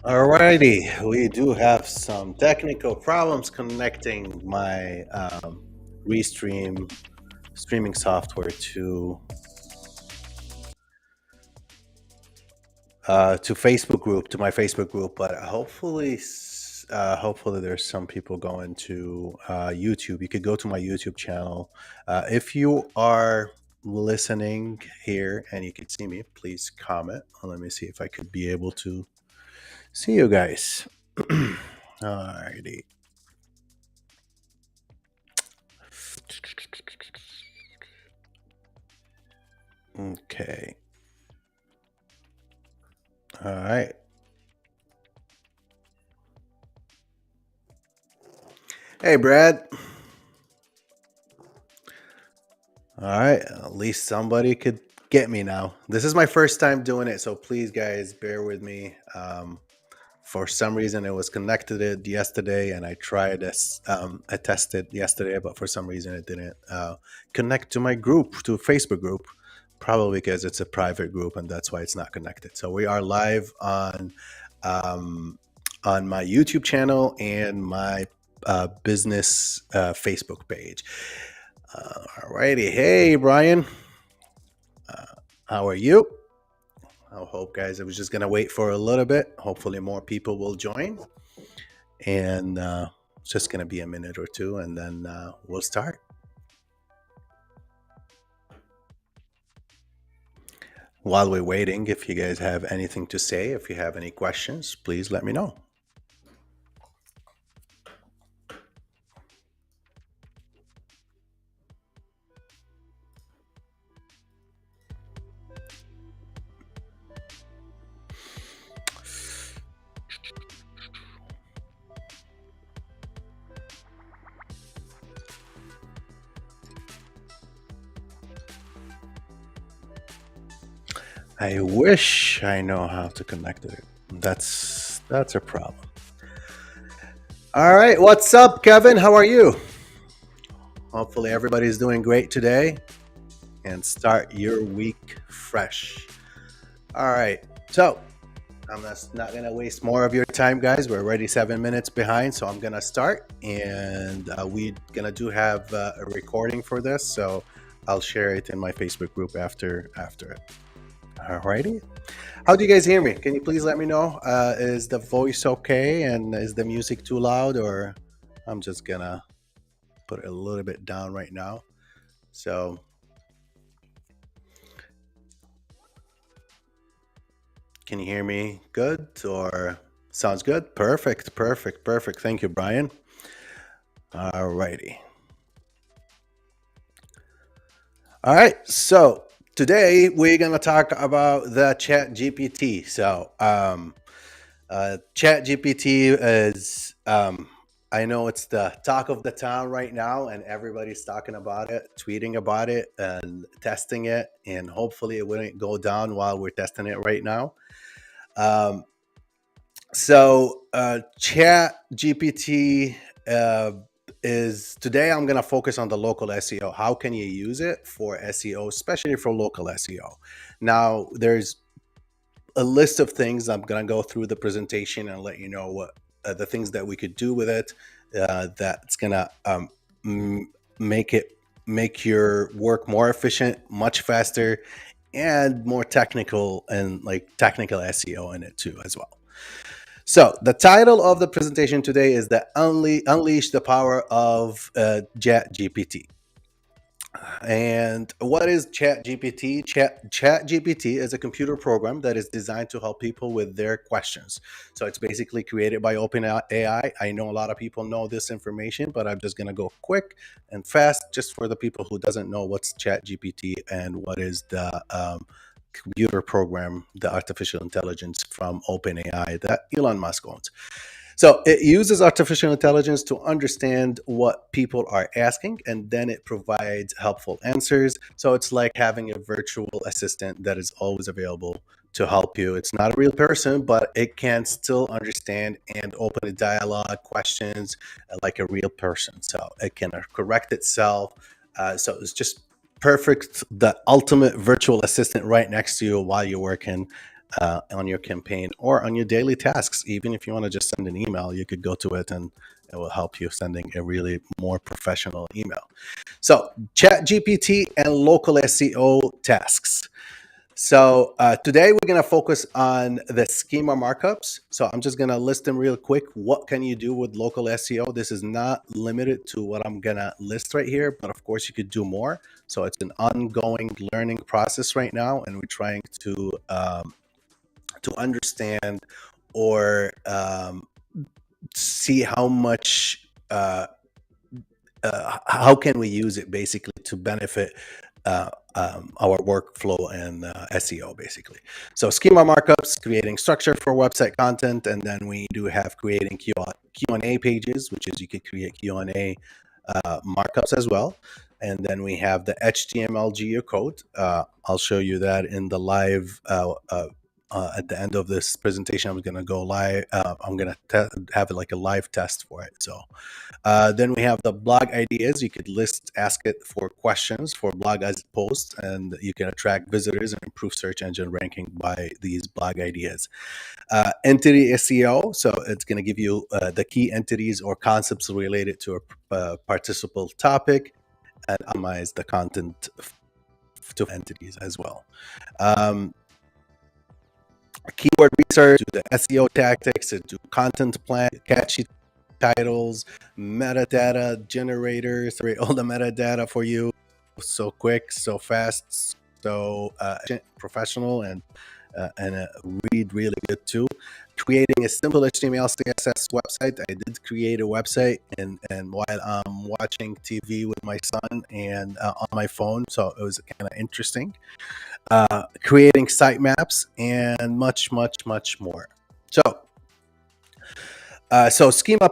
Alrighty, we do have some technical problems connecting my Restream streaming software to Facebook group, to my Facebook group, but hopefully there's some people going to YouTube. You could go to my YouTube channel. If you are listening here and you could see me, please comment. Let me see if I could be able to see you guys. Alrighty. Okay. All right. Hey, Brad. All right. At least somebody could get me now. This is my first time doing it, so please, guys, bear with me. For some reason, it was connected it yesterday, and I tried this. I tested yesterday, but for some reason, it didn't connect to my group, to a Facebook group. Probably because it's a private group, and that's why it's not connected. So we are live on my YouTube channel and my business Facebook page. Alrighty, hey Brian, how are you? I hope, guys. I was just gonna wait for a little bit. Hopefully, more people will join, and it's just gonna be a minute or two, and then we'll start. While we're waiting, if you guys have anything to say, if you have any questions, please let me know. I wish I know how to connect it. That's a problem. All right, what's up, Kevin? How are you? Hopefully everybody's doing great today and start your week fresh. All right. So, I'm not going to waste more of your time, guys. We're already 7 minutes behind, so I'm going to start. And we're going to do have a recording for this, so I'll share it in my Facebook group after it. All righty. How do you guys hear me? Can you please let me know? Is the voice okay? And is the music too loud? Or I'm just going to put it a little bit down right now. So, can you hear me good? Or sounds good? Perfect, perfect, perfect. Thank you, Brian. All righty. All right. So today we're gonna talk about the Chat GPT. Chat GPT is I know it's the talk of the town right now, and everybody's talking about it, tweeting about it, and testing it, and hopefully it wouldn't go down while we're testing it right now. Um, Chat GPT uh, is today. I'm gonna focus on the local SEO. How can you use it for SEO, especially for local SEO? Now, there's a list of things. I'm gonna go through the presentation and let you know what the things that we could do with it. That's gonna m- make it make your work more efficient, much faster, and more technical, and like technical SEO in it too as well. So the title of the presentation today is the Unleash the Power of ChatGPT. And what is ChatGPT? ChatGPT is a computer program that is designed to help people with their questions. So it's basically created by OpenAI. I know a lot of people know this information, but I'm just going to go quick and fast just for the people who doesn't know what's ChatGPT and what is the computer program, the artificial intelligence from OpenAI that Elon Musk owns. So it uses artificial intelligence to understand what people are asking, and then it provides helpful answers. So it's like having a virtual assistant that is always available to help you. It's not a real person, but it can still understand and open a dialogue, questions like a real person. So it can correct itself. So it's just perfect, the ultimate virtual assistant right next to you while you're working on your campaign or on your daily tasks. Even if you want to just send an email, you could go to it and it will help you sending a really more professional email. So, Chat GPT and local SEO tasks. So today we're going to focus on the schema markups. So I'm just going to list them real quick. What can you do with local SEO? This is not limited to what I'm going to list right here, but of course you could do more. So it's an ongoing learning process right now, and we're trying to understand or see how much how can we use it basically to benefit our workflow and SEO basically. So schema markups, creating structure for website content, and then we do have creating Q&A pages, which is you could create Q&A markups as well. And then we have the HTML geocode. I'll show you that in the live at the end of this presentation. I'm going to go live. I'm going to have it like a live test for it. So then we have the blog ideas. You could ask it for questions for blog as posts, and you can attract visitors and improve search engine ranking by these blog ideas. Entity SEO, so it's going to give you the key entities or concepts related to a participal topic and optimize the content to entities as well. Um, Keyword research, do the SEO tactics, do content plan, catchy titles, metadata generators, create all the metadata for you so quick, so fast, so professional, and read really good too. Creating a simple HTML CSS website. I did create a website and while I'm watching TV with my son and on my phone, so it was kind of interesting. Creating sitemaps and much, much, much more. So schema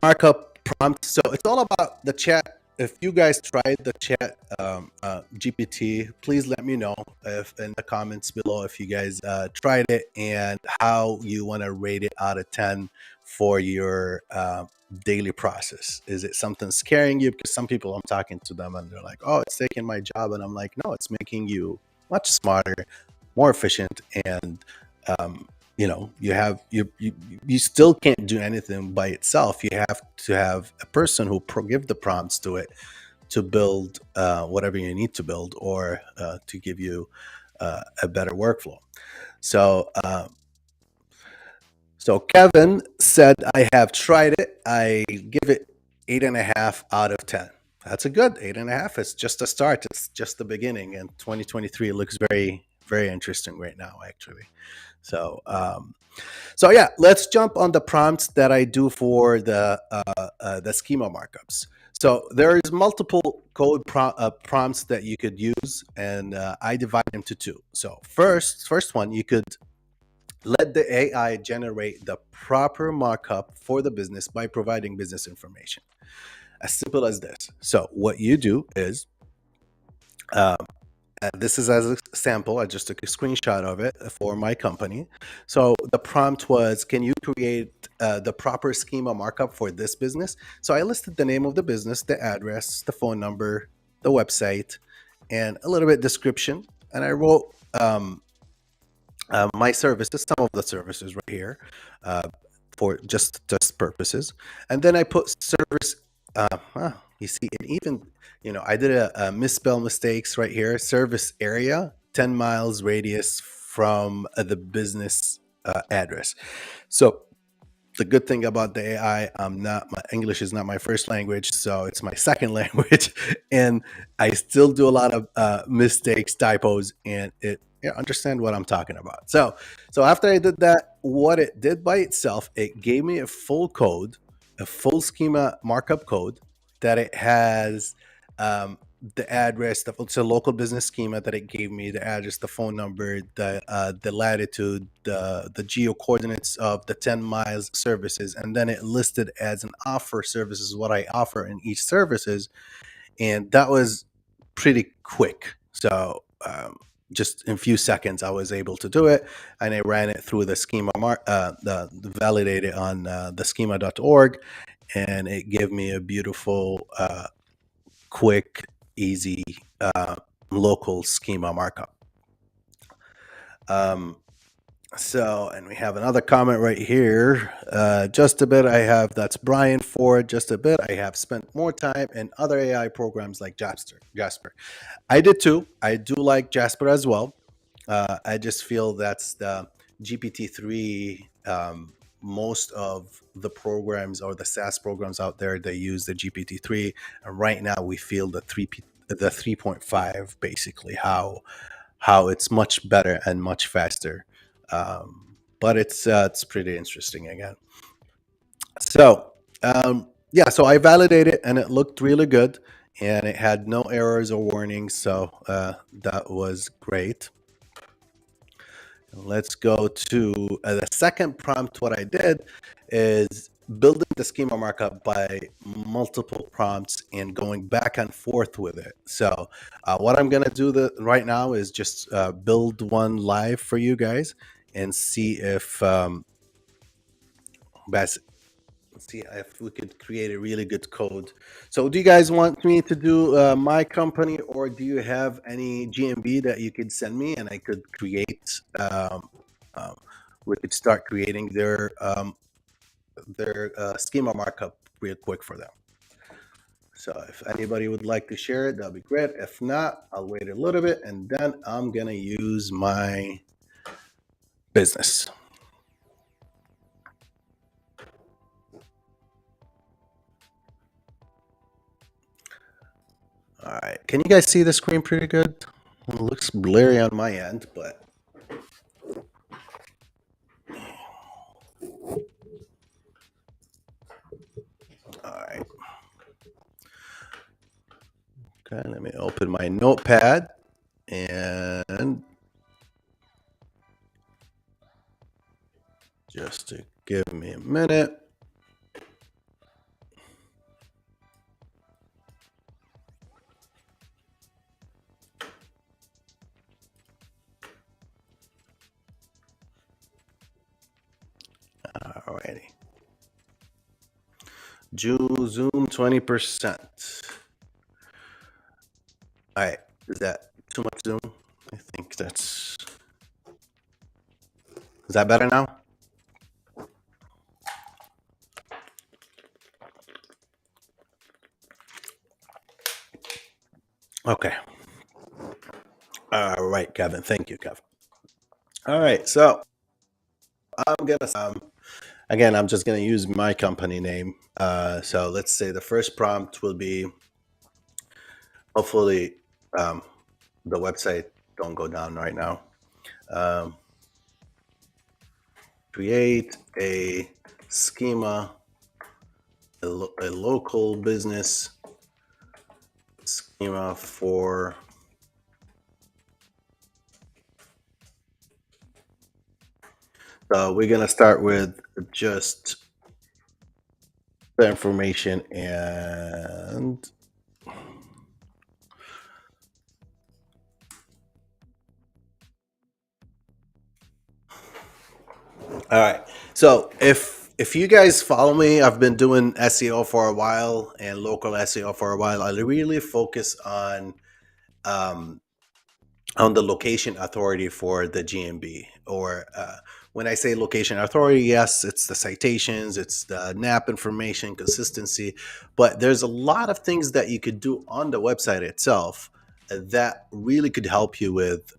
markup prompts. So it's all about the chat. if you guys tried the chat GPT, please let me know if in the comments below if you guys tried it and how you want to rate it out of 10 for your daily process. Is it something scaring you? Because some people, I'm talking to them and they're like, oh, it's taking my job. And I'm like, no, it's making you much smarter, more efficient, and um, you have you still can't do anything by itself. You have to have a person who give the prompts to it to build whatever you need to build, or to give you a better workflow. So uh, so Kevin said, I have tried it. I give it 8.5 out of 10. That's a good 8.5. It's just a start. It's just the beginning. And 2023 looks very, very interesting right now, actually. So yeah, let's jump on the prompts that I do for the schema markups. So there is multiple prompts that you could use, and I divide them to two. So first one, you could let the AI generate the proper markup for the business by providing business information. As simple as this. So what you do is, um, this is as a sample. I just took a screenshot of it for my company. So the prompt was, can you create the proper schema markup for this business? So I listed the name of the business, the address, the phone number, the website, and a little bit description. And I wrote my services, some of the services right here, uh, for just purposes, and then I put service. You see, it even I did a misspell mistakes right here. Service area, 10 miles radius from the business address. So the good thing about the AI, I'm not my English is not my first language, so it's my second language, and I still do a lot of mistakes, typos, and it understand what I'm talking about. So after I did that, what it did by itself, it gave me a full code, a full schema markup code that it has. The address, it's a local business schema that it gave me, the address, the phone number, the latitude, the geo coordinates of the 10 miles services, and then it listed as an offer services what I offer in each services, and that was pretty quick. So just in a few seconds, I was able to do it, and I ran it through the schema the validate it on the schema.org, and it gave me a beautiful quick, easy local schema markup. Um, and we have another comment right here. Just a bit I have, that's Brian Ford. Just a bit I have spent more time in other AI programs like Jasper. I did too. I do like Jasper as well. I just feel that's the GPT-3. Most of the programs or the SaaS programs out there, they use the GPT-3, and right now we feel the 3.5, basically how it's much better and much faster. But it's pretty interesting again. So I validated and it looked really good, and it had no errors or warnings. So that was great. Let's go to the second prompt. What I did is building the schema markup by multiple prompts and going back and forth with it. So what I'm going to do right now is just build one live for you guys and see if see if we could create a really good code. So do you guys want me to do my company, or do you have any GMB that you could send me and I could create um, we could start creating their schema markup real quick for them. So if anybody would like to share it, that'll be great. If not, I'll wait a little bit and then I'm gonna use my business. All right, can you guys see the screen pretty good? It looks blurry on my end, but all right. Okay, let me open my notepad and just to give me a minute. Alrighty. Zoom 20%. All right. Is that too much Zoom? I think that's. Is that better now? Okay. All right, Kevin. Thank you, Kevin. All right. So I'm gonna again. I'm just gonna use my company name. So let's say the first prompt will be hopefully um, the website don't go down right now. Um, create a schema, a local business schema for. So we're gonna start with just the information and all right. So if you guys follow me, I've been doing SEO for a while and local SEO for a while. I really focus um, on the location authority for the GMB. Or when I say location authority, yes, it's the citations, it's the NAP information, consistency, but there's a lot of things that you could do on the website itself that really could help you with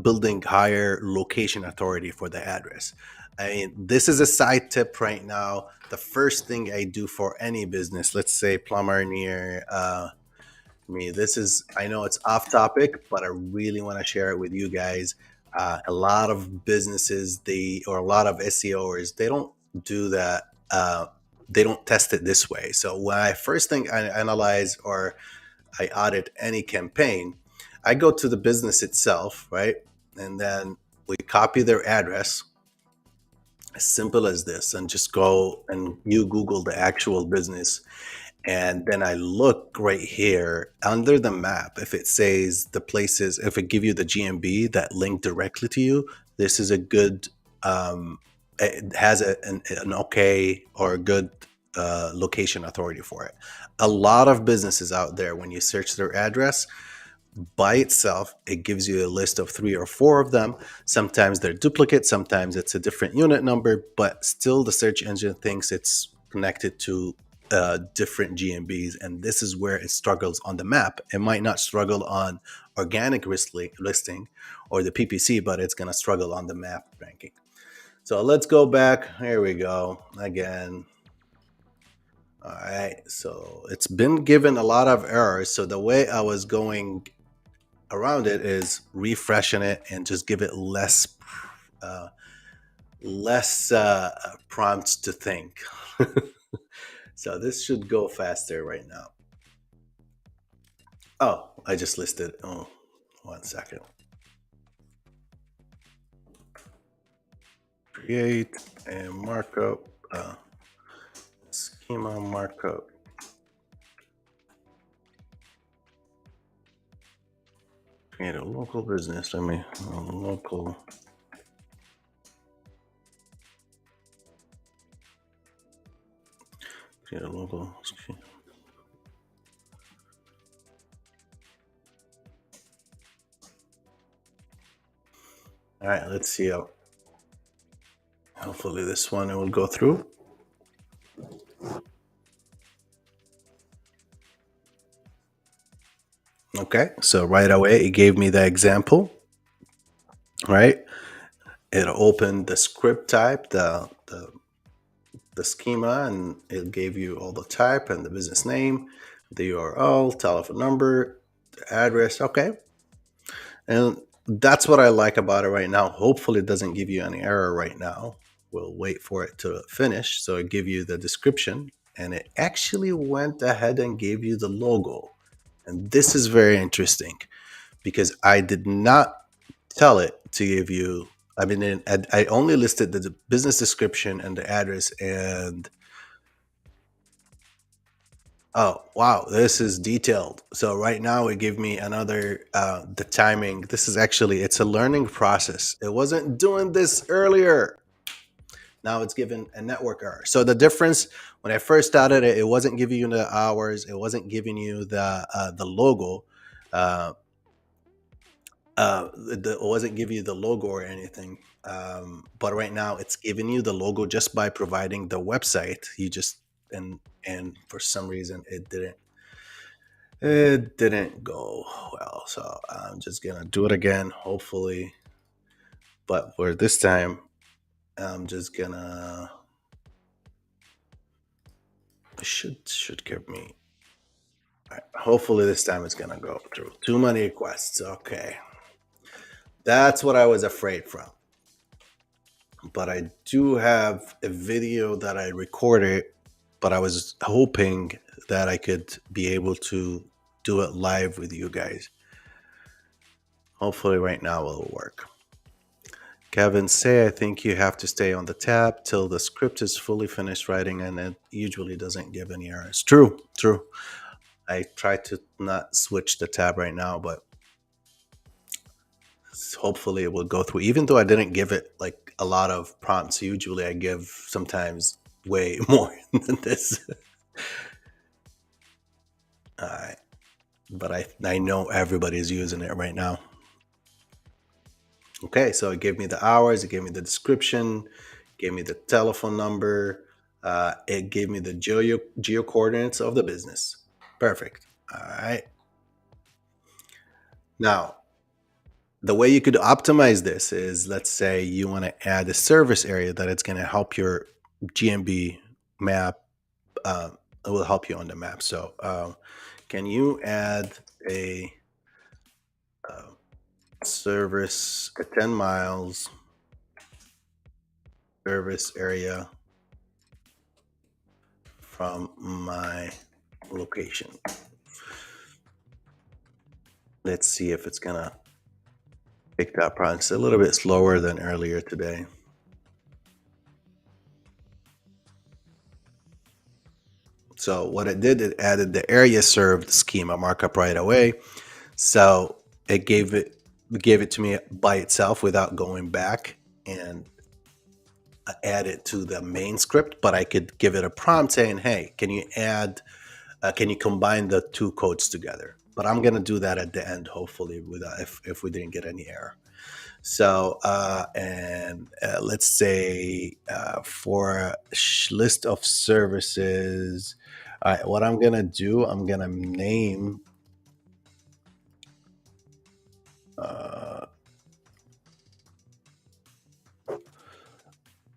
building higher location authority for the address. I mean, this is a side tip right now. The first thing I do for any business, let's say plumber near me, this is, I know it's off topic, but I really want to share it with you guys. A lot of businesses, or a lot of SEOers, they don't do that. They don't test it this way. So when I first thing I analyze or I audit any campaign, I go to the business itself, right? And then we copy their address, as simple as this, and just go and you Google the actual business. And then I look right here under the map. If it says the places, if it give you the GMB that link directly to you, this is a good, it has an okay or a good location authority for it. A lot of businesses out there, when you search their address, by itself, it gives you a list of 3 or 4 of them. Sometimes they're duplicates, sometimes it's a different unit number, but still the search engine thinks it's connected to different GMBs. And this is where it struggles on the map. It might not struggle on organic listing or the PPC, but it's going to struggle on the map ranking. So let's go back. Here we go again. All right. So it's been given a lot of errors. So the way I was going around it is refreshing it and just give it uh, less prompts to think. So this should go faster right now. Oh, I just listed. Oh, 1 second. Create a markup schema markup. Create a local business. Local. Create a local. All right, let's see how. Hopefully this one will go through. Okay, so right away it gave me the example, right? It opened the script type, the schema, and it gave you all the type and the business name, the URL, telephone number, the address. Okay, and that's what I like about it right now. Hopefully it doesn't give you any error right now. We'll wait for it to finish. So it give you the description, and it actually went ahead and gave you the logo. And this is very interesting because I did not tell it to give you. I mean, I only listed the business description and the address. And oh wow, this is detailed. So right now it gave me another the timing. This is actually, it's a learning process. It wasn't doing this earlier. Now it's given a network error. So the difference, when I first started it, it wasn't giving you the hours, it wasn't giving you the logo, uh, it wasn't giving you the logo or anything. But right now, it's giving you the logo just by providing the website. You just and for some reason, it didn't go well. So I'm just gonna do it again, hopefully. But for this time, I'm just gonna. It should give me. All right, hopefully this time it's gonna go through. Too many requests. Okay, that's what I was afraid from. But I do have a video that I recorded, but I was hoping that I could be able to do it live with you guys. Hopefully, right now it'll work. Kevin say, I think you have to stay on the tab till the script is fully finished writing, and it usually doesn't give any errors. True, true. I try to not switch the tab right now, but hopefully it will go through. Even though I didn't give it like a lot of prompts, usually I give sometimes way more than this. All right, but I know everybody's using it right now. Okay, so it gave me the hours, it gave me the description, gave me the telephone number, it gave me the geo coordinates of the business. Perfect. All right. Now, the way you could optimize this is, let's say you want to add a service area that it's going to help your GMB map. It will help you on the map. So, can you add a uh, service, a 10 miles service area from my location? Let's see if it's going to pick that prompt. It's a little bit slower than earlier today. So what it did, it added the area served schema markup right away. So it gave it to me by itself without going back and add it to the main script. But I could give it a prompt saying, "Hey, can you combine the two codes together?" But I'm gonna do that at the end, hopefully, if we didn't get any error. So, and let's say for a list of services, all right, what I'm going to do, I'm going to name uh,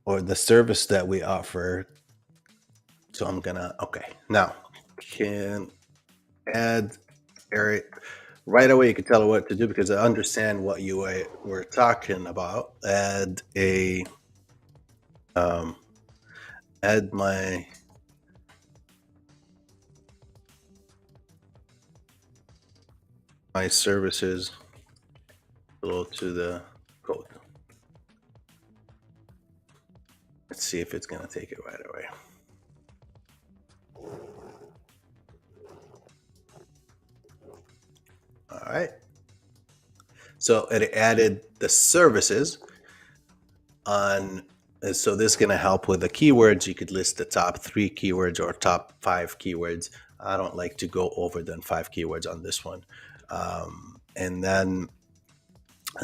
or the service that we offer. So I'm going to, okay, now can add area. Right away, you can tell it what to do because I understand what you were talking about. Um, add my services below to the code. Let's see if it's going to take it right away. All right. So it added the services on. So this is going to help with the keywords. You could list the top 3 keywords or top 5 keywords. I don't like to go over than 5 keywords on this one. And then,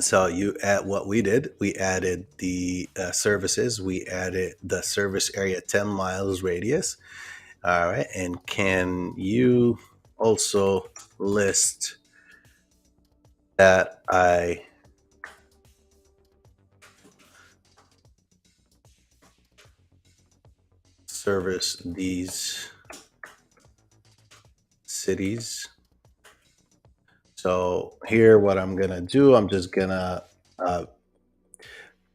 so you add what we did. We added the services. We added the service area 10 miles radius. All right. And can you also list that I service these cities? So here, what I'm gonna do, I'm just gonna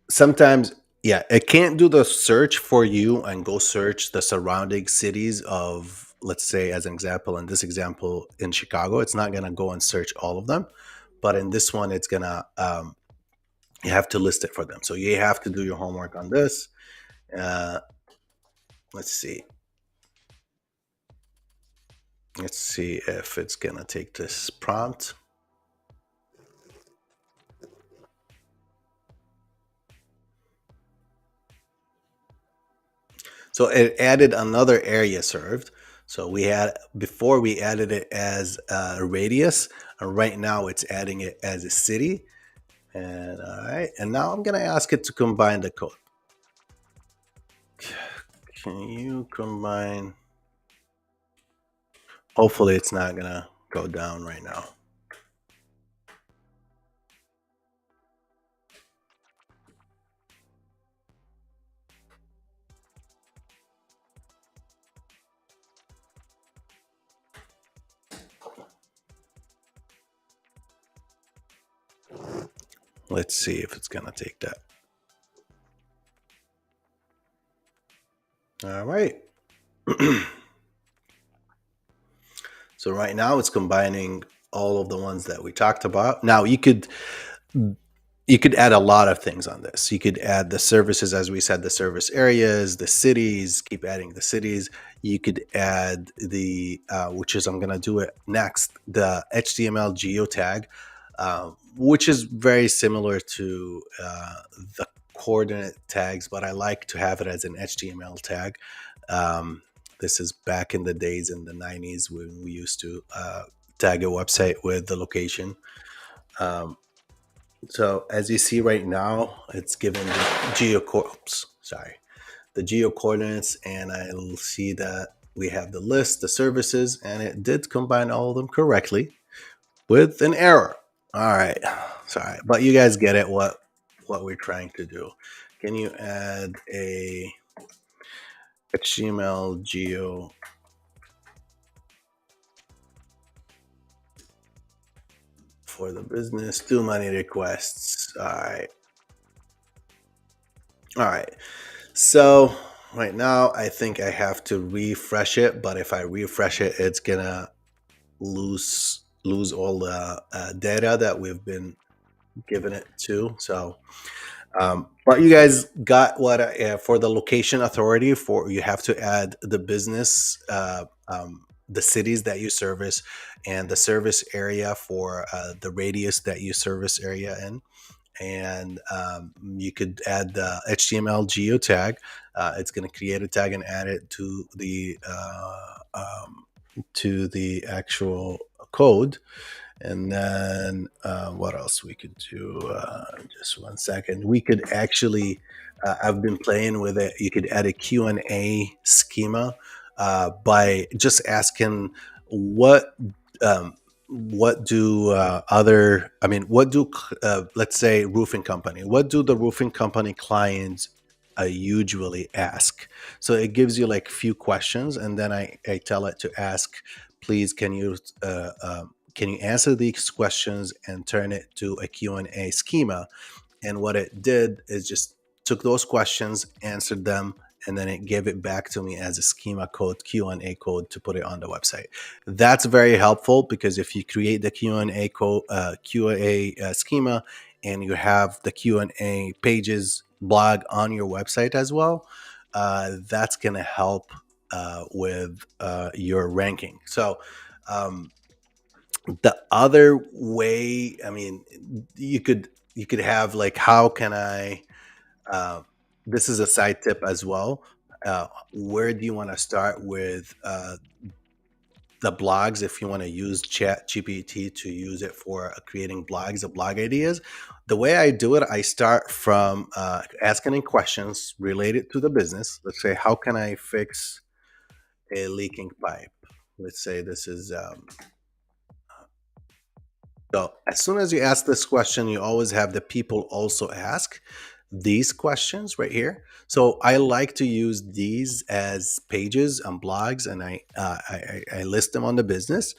sometimes, yeah, it can't do the search for you and go search the surrounding cities of, let's say, as an example, in this example in Chicago, it's not gonna go and search all of them, but in this one, it's gonna you have to list it for them. So you have to do your homework on this. Uh, let's see. Let's see if it's gonna take this prompt. So it added another area served. So we had before we added it as a radius, and right now it's adding it as a city. And all right, and now I'm gonna ask it to combine the code. Can you combine? Hopefully, it's not gonna go down right now. Let's see if it's gonna take that. All right. So right now it's combining all of the ones that we talked about. Now you could add a lot of things on this. You could add the services, as we said, the service areas, the cities, keep adding the cities. You could add the, which is, I'm going to do it next, the HTML geotag, which is very similar to the coordinate tags, but I like to have it as an HTML tag. Um, this is back in the days in the 90s when we used to tag a website with the location. Um, so as you see right now, it's given the the geo coordinates, and I'll see that we have the list, the services, and it did combine all of them correctly with an error. All right, sorry, but you guys get it. What we're trying to do? Can you add a HTML geo for the business? Too many requests. All right. So right now, I think I have to refresh it. But if I refresh it, it's gonna lose all the data that we've been giving it to. So, but you guys got what for the location authority for you have to add the business, the cities that you service, and the service area for the radius that you service area in, and you could add the HTML geo tag. It's going to create a tag and add it to the actual code. And then what else we could do? Just one second. We could actually. I've been playing with it. You could add a Q&A schema by just asking what um, what do other I mean what do let's say roofing company, what do the roofing company clients usually ask. So it gives you like few questions, and then I tell it to ask, please can you answer these questions and turn it to a Q&A schema. And what it did is just took those questions, answered them, and then it gave it back to me as a schema code, Q&A code, to put it on the website. That's very helpful because if you create the Q&A code, Qa schema, and you have the Q&A pages blog on your website as well, that's going to help with your ranking. So um, the other way, I mean, you could have like, how can I uh, this is a side tip as well. Where do you want to start with the blogs? If you want to use Chat GPT to use it for creating blogs or blog ideas, the way I do it, I start from asking any questions related to the business. Let's say, how can I fix a leaking pipe? Let's say this is so as soon as you ask this question, you always have the people also ask these questions right here. So I like to use these as pages and blogs, and I list them on the business.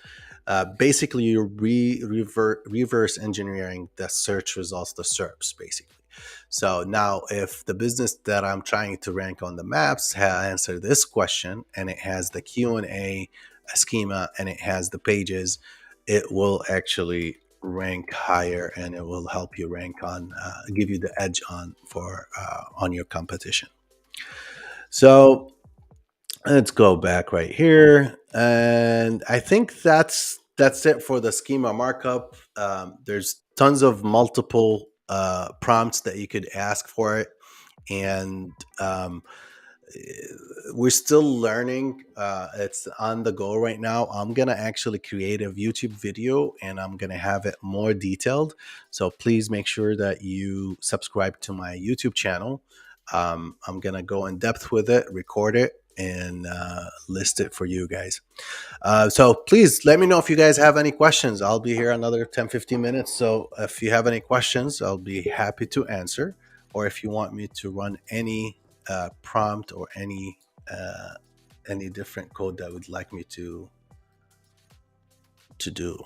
Basically, you're reverse engineering the search results, the SERPs, basically. So now, if the business that I'm trying to rank on the maps answered this question, and it has the Q&A schema, and it has the pages, it will actually rank higher, and it will help you rank on, give you the edge on your competition. So let's go back right here, and I think that's it for the schema markup. There's tons of multiple prompts that you could ask for it, and we're still learning. It's on the go right now. I'm gonna actually create a YouTube video and I'm gonna have it more detailed. So please make sure that you subscribe to my YouTube channel. I'm gonna go in depth with it, record it, and list it for you guys. So please let me know if you guys have any questions. I'll be here another 10-15 minutes. So if you have any questions, I'll be happy to answer. Or if you want me to run any prompt or uh, any different code that would like me to do.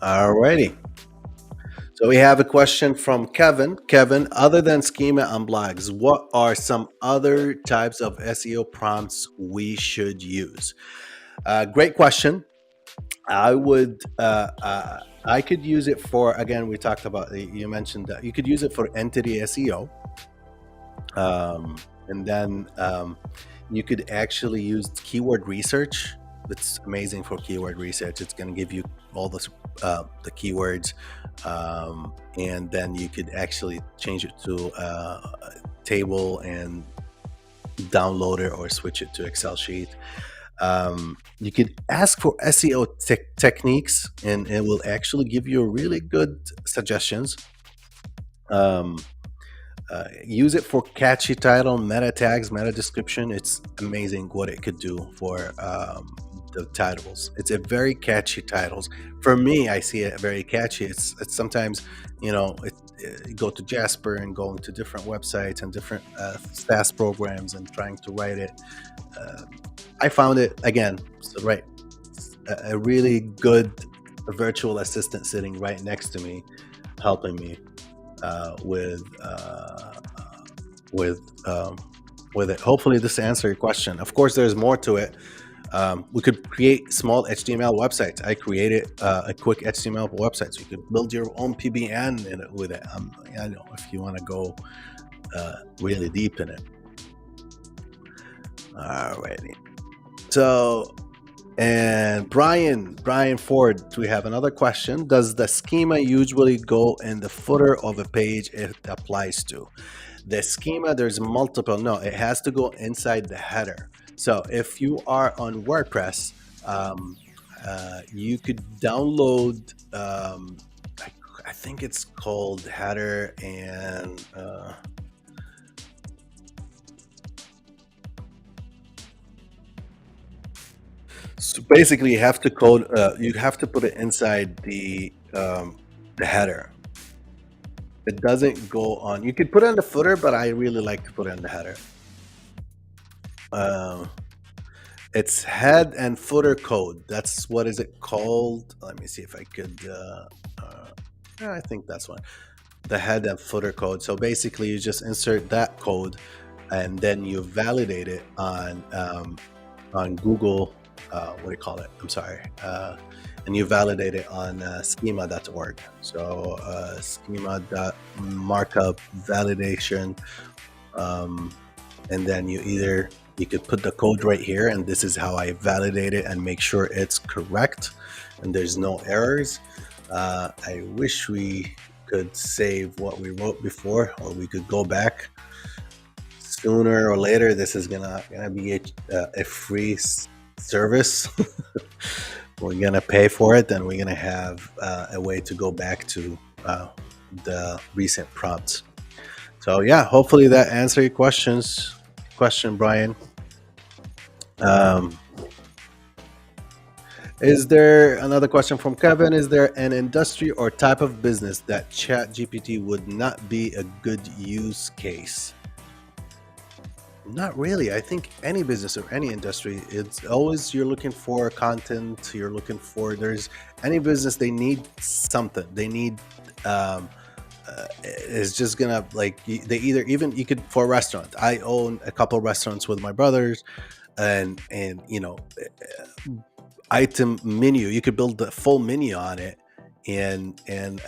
Alrighty. So we have a question from Kevin. Kevin, other than schema and blogs, what are some other types of SEO prompts we should use? Great question. I could use it for, again, we talked about, you mentioned that you could use it for entity SEO. And then you could actually use keyword research. It's amazing for keyword research. It's going to give you all the keywords, and then you could actually change it to a table and download it or switch it to Excel sheet. You could ask for SEO techniques, and it will actually give you really good suggestions. Um, Use it for catchy title, meta tags, meta description. It's amazing what it could do for the titles. It's a very catchy titles. For me, I see it very catchy. It's sometimes, you go to Jasper and go into different websites and different SaaS programs and trying to write it. Uh, I found it again, so right, a really good virtual assistant sitting right next to me, helping me uh, with uh, with um, with it. Hopefully, this answers your question. Of course, there's more to it. We could create small HTML websites. I created a quick HTML website, so you could build your own PBN in it with it. I know if you want to go really deep in it. Alrighty. So, and Brian Ford, we have another question. Does the schema usually go in the footer of a page it applies to? The schema, there's multiple. No, it has to go inside the header. So if you are on WordPress, you could download, I think it's called header and so basically, you have to code. You have to put it inside the header. It doesn't go on. You could put it in the footer, but I really like to put it in the header. Um, it's head and footer code. That's what is it called? Let me see if I could. Yeah, I think that's one. The head and footer code. So basically, you just insert that code, and then you validate it on Google. What do you call it? I'm sorry. And you validate it on schema.org. So schema.markup validation. And then you could put the code right here, and this is how I validate it and make sure it's correct and there's no errors. I wish we could save what we wrote before, or we could go back. Sooner or later, this is gonna be a free service. We're gonna pay for it, then we're gonna have a way to go back to the recent prompts. So yeah, hopefully that answered your question, Brian. Is there another question from Kevin? Is there an industry or type of business that ChatGPT would not be a good use case? Not really. I think any business or any industry, it's always you're looking for content. You're looking for there's any business they need something. They need is just gonna like they either even you could for a restaurant. I own a couple restaurants with my brothers, and item menu. You could build the full menu on it, and then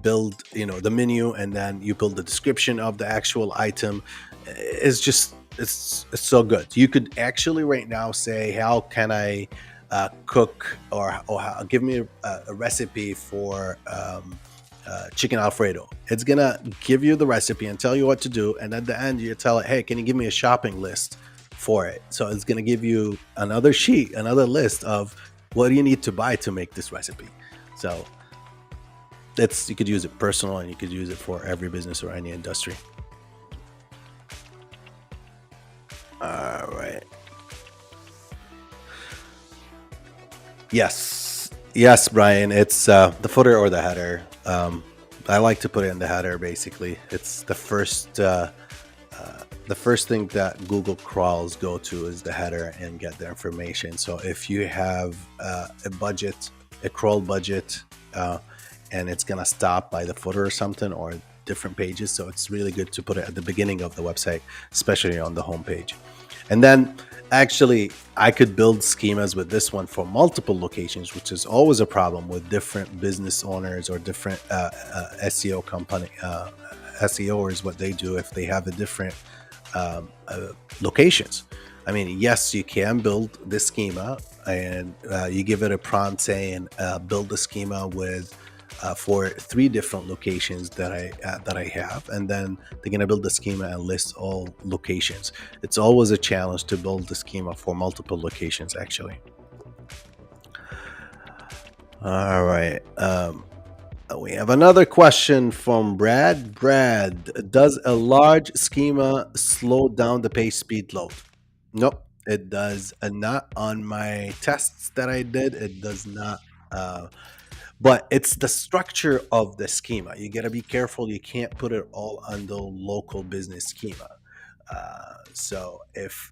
build, the menu, and then you build the description of the actual item. It's just it's so good. You could actually right now say, how can I cook, or give me a recipe for chicken alfredo. It's gonna give you the recipe and tell you what to do, and at the end you tell it, hey, can you give me a shopping list for it? So it's gonna give you another sheet, another list of what do you need to buy to make this recipe. So you could use it personal, and you could use it for every business or any industry. All right. Yes, Brian. It's the footer or the header. I like to put it in the header. Basically, it's the first thing that Google crawls go to is the header and get the information. So if you have a budget, a crawl budget, and it's gonna stop by the footer or something, or different pages, so it's really good to put it at the beginning of the website, especially on the homepage. And then actually, I could build schemas with this one for multiple locations, which is always a problem with different business owners or different SEO company. SEOers, what they do if they have a different locations. I mean, yes, you can build this schema, and you give it a prompt saying, build a schema with for 3 different locations that I have, and then they're gonna build the schema and list all locations. It's always a challenge to build the schema for multiple locations, actually. All right. We have another question from Brad. Brad, does a large schema slow down the page speed load? Nope, it does not. On my tests that I did, it does not. But it's the structure of the schema. You got to be careful. You can't put it all on the local business schema. So if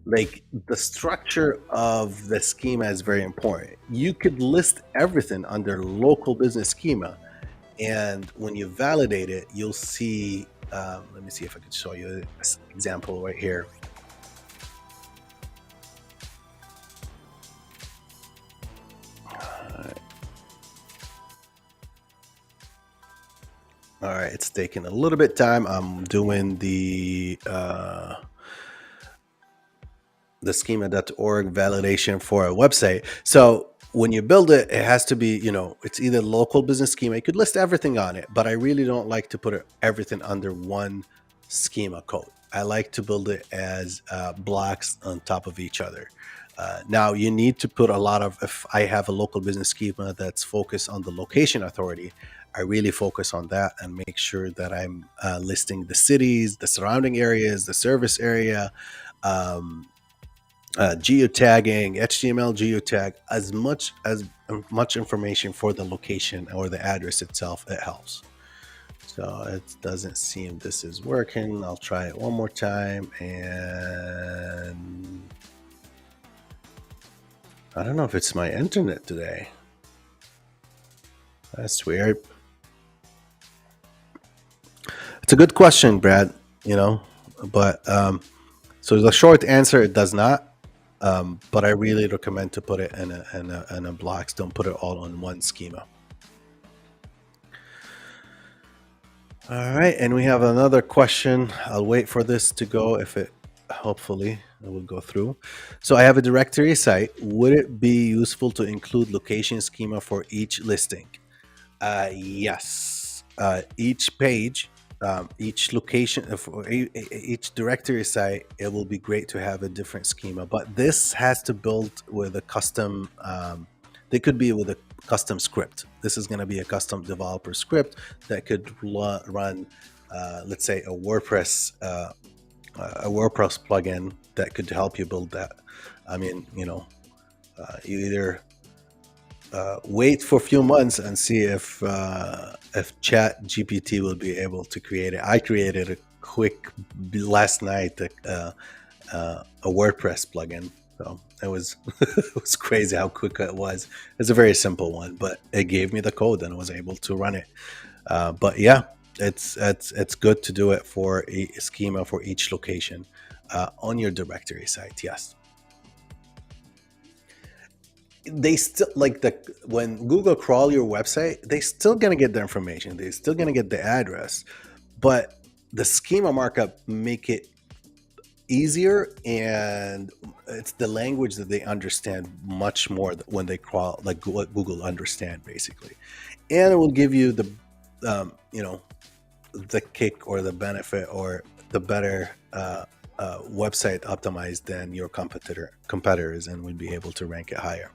like the structure of the schema is very important. You could list everything under local business schema, and when you validate it, you'll see. Let me see if I can show you an example right here. All right, it's taking a little bit time. I'm doing the schema.org validation for a website. So when you build it, it has to be, it's either local business schema. You could list everything on it, but I really don't like to put everything under one schema code. I like to build it as blocks on top of each other. Now you need to put a lot of, if I have a local business schema that's focused on the location authority, I really focus on that and make sure that I'm listing the cities, the surrounding areas, the service area, geotagging, HTML geotag, as much information for the location or the address itself. It helps. So it doesn't seem this is working. I'll try it one more time, and I don't know if it's my internet today. That's weird. It's a good question, Brad. But so the short answer, it does not. But I really recommend to put it in a blocks. Don't put it all on one schema. All right, and we have another question. I'll wait for this to go. Hopefully it will go through. So I have a directory site. Would it be useful to include location schema for each listing? Yes. Each page, each location, for each directory site, it will be great to have a different schema. But this has to build with a custom. They could be with a custom script. This is going to be a custom developer script that could run, let's say, a WordPress plugin that could help you build that. I mean, you either wait for a few months and see if ChatGPT will be able to create it. I created a quick last night a WordPress plugin. So it was it was crazy how quick it was. It's a very simple one, but it gave me the code and I was able to run it. But yeah, It's good to do it for a schema for each location on your directory site. Yes, they still like the when Google crawl your website, they still gonna get the information. They're still gonna get the address, but the schema markup make it easier, and it's the language that they understand much more when they crawl, like what Google understand basically, and it will give you the you know, the kick or the benefit or the better website optimized than your competitors, and would be able to rank it higher.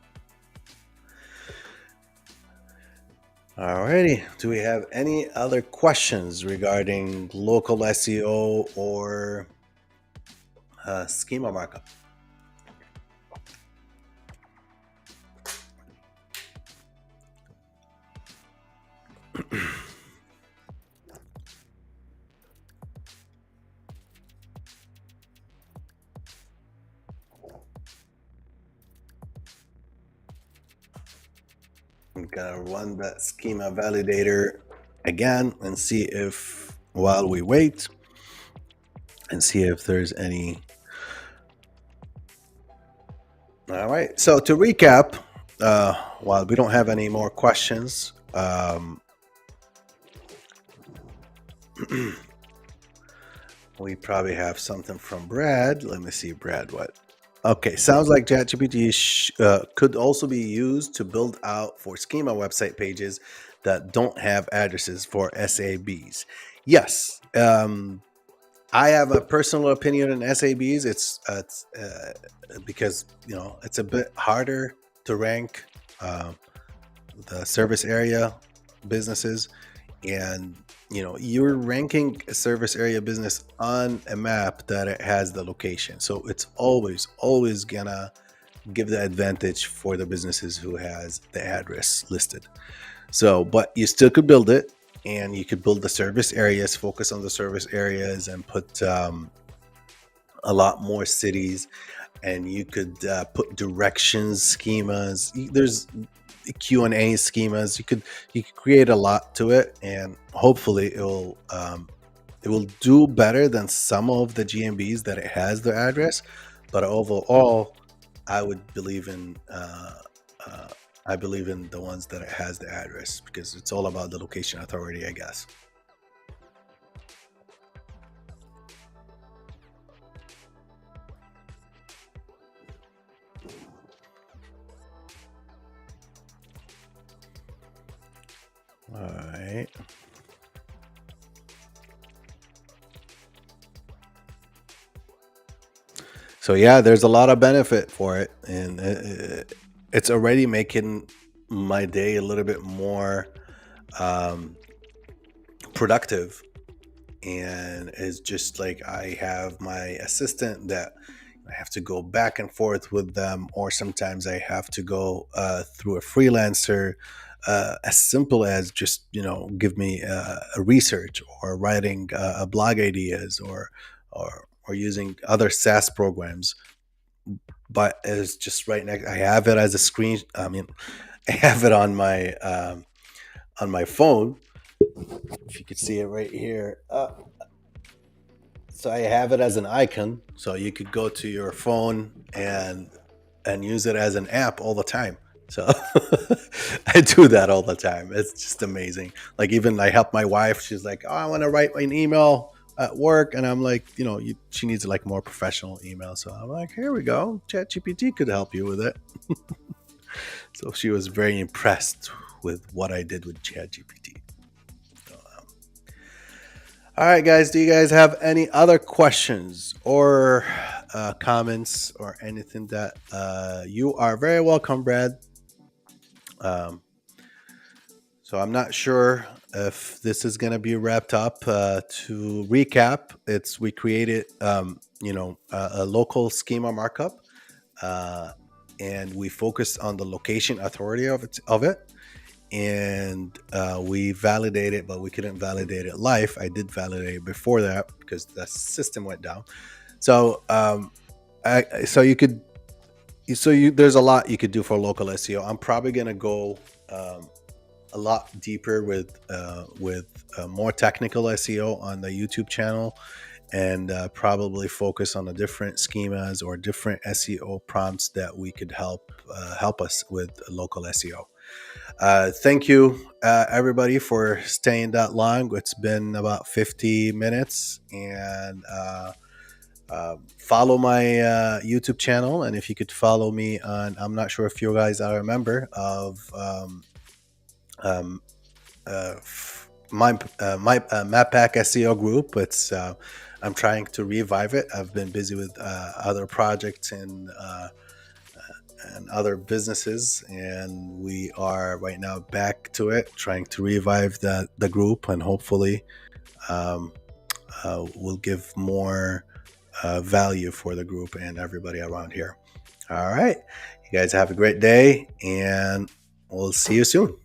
Alrighty. Do we have any other questions regarding local SEO or schema markup? I'm gonna run that schema validator again and see if, while we wait, and see if there's any. All right. So to recap, while we don't have any more questions, we probably have something from Brad. Let me see, Brad, what? Okay, sounds like ChatGPT could also be used to build out for schema website pages that don't have addresses for SABs. Yes, I have a personal opinion on SABs. It's because it's a bit harder to rank the service area businesses, and you're ranking a service area business on a map that it has the location, so it's always gonna give the advantage for the businesses who has the address listed. So but you still could build it, and you could build the service areas, focus on the service areas, and put a lot more cities, and you could put directions schemas. There's Q&A schemas. You could create a lot to it, and hopefully it will do better than some of the GMBs that it has the address. But overall, I would believe in uh, I believe in the ones that it has the address, because it's all about the location authority, I guess. All right. So yeah, there's a lot of benefit for it, and it's already making my day a little bit more um, productive. And it's just like I have my assistant that I have to go back and forth with them, or sometimes I have to go through a freelancer, as simple as just give me a research, or writing a blog ideas, or using other SaaS programs. But it's just right next. I have it as a screen. I mean, I have it on my phone. If you could see it right here. So I have it as an icon, so you could go to your phone and use it as an app all the time. So I do that all the time. It's just amazing. Like, even I help my wife. She's like, "Oh, I want to write an email at work," and I'm like, she needs like more professional email. So I'm like, "Here we go. ChatGPT could help you with it." So she was very impressed with what I did with ChatGPT. All right, guys. Do you guys have any other questions or comments or anything? That you are very welcome, Brad. Um, so I'm not sure if this is going to be wrapped up. To recap, we created a local schema markup, uh, and we focused on the location authority of it, and we validated, but we couldn't validate it live. I did validate it before that because the system went down. So so you could there's a lot you could do for local SEO. I'm probably gonna go a lot deeper with more technical SEO on the YouTube channel, and probably focus on the different schemas or different SEO prompts that we could help us with local SEO. Thank you, everybody, for staying that long. It's been about 50 minutes, and follow my YouTube channel. And if you could follow me on, I'm not sure if you guys are a member of um, my Mappack SEO group. It's I'm trying to revive it. I've been busy with other projects and other businesses, and we are right now back to it, trying to revive the group, and hopefully um, we'll give more value for the group and everybody around here. All right, you guys have a great day, and we'll see you soon.